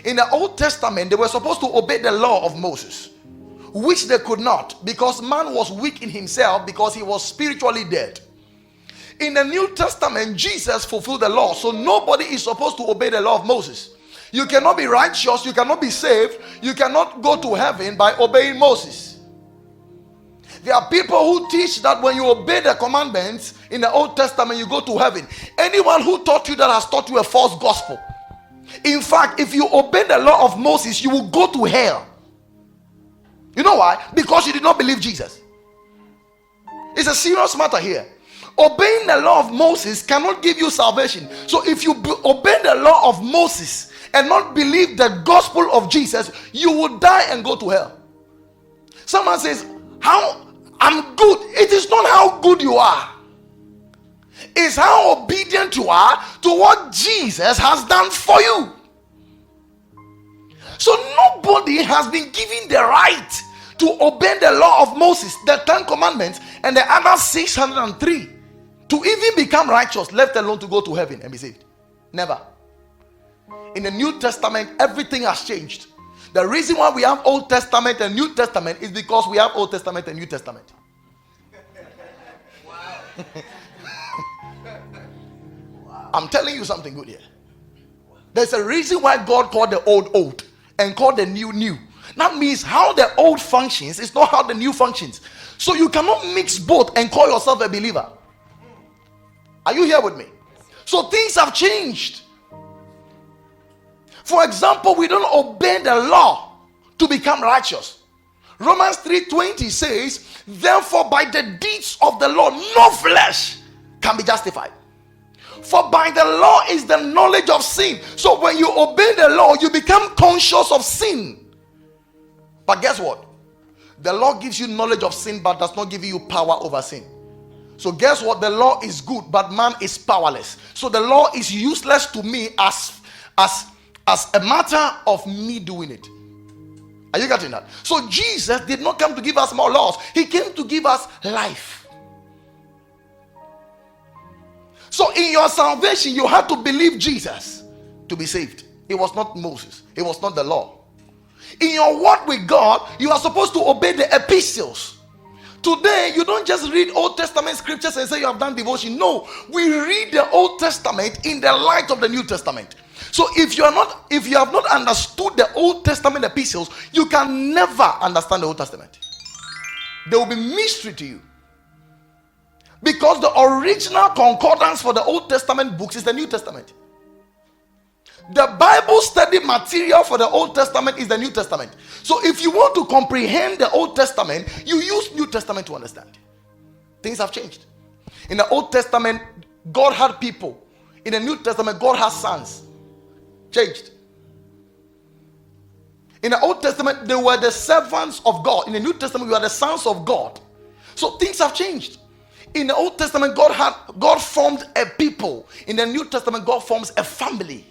In the Old Testament, they were supposed to obey the law of Moses, which they could not, because man was weak in himself, because he was spiritually dead. In the New Testament, Jesus fulfilled the law, so nobody is supposed to obey the law of Moses. You cannot be righteous, you cannot be saved, you cannot go to heaven by obeying Moses. There are people who teach that when you obey the commandments in the Old Testament, you go to heaven. Anyone who taught you that has taught you a false gospel. In fact, if you obey the law of Moses, you will go to hell. You know why? Because you did not believe Jesus. It's a serious matter here. Obeying the law of Moses cannot give you salvation. So if you obey the law of Moses and not believe the gospel of Jesus, you will die and go to hell. Someone says, how I'm good. It is not how good you are. It's how obedient you are to what Jesus has done for you. So nobody has been given the right to obey the law of Moses, the 10 commandments, and the other 603 to even become righteous, let alone to go to heaven and be saved. Never. In the New Testament, everything has changed. The reason why we have Old Testament and New Testament is because we have Old Testament and New Testament. I'm telling you something good here. There's a reason why God called the old old and called the new new. That means how the old functions is not how the new functions. So you cannot mix both and call yourself a believer. Are you here with me? So things have changed. For example, we don't obey the law to become righteous. Romans 3:20 says, therefore by the deeds of the law, no flesh can be justified. For by the law is the knowledge of sin. So when you obey the law, you become conscious of sin. But guess what? The law gives you knowledge of sin, but does not give you power over sin. So guess what? The law is good, but man is powerless. So the law is useless to me as a matter of me doing it. Are you getting that? So Jesus did not come to give us more laws. He came to give us life. So in your salvation, you have to believe Jesus to be saved. It was not Moses. It was not the law. In your walk with God, you are supposed to obey the epistles. Today, you don't just read Old Testament scriptures and say you have done devotion. No, we read the Old Testament in the light of the New Testament. So if you have not understood the Old Testament epistles, you can never understand the Old Testament. There will be mystery to you. Because the original concordance for the Old Testament books is the New Testament. The Bible study material for the Old Testament is the New Testament. So if you want to comprehend the Old Testament, you use New Testament to understand. Things have changed. In the Old Testament, God had people. In the New Testament, God has sons. Changed. In the Old Testament, they were the servants of God. In the New Testament, we are the sons of God. So things have changed. In the Old Testament, God formed a people. In the New Testament, God forms a family.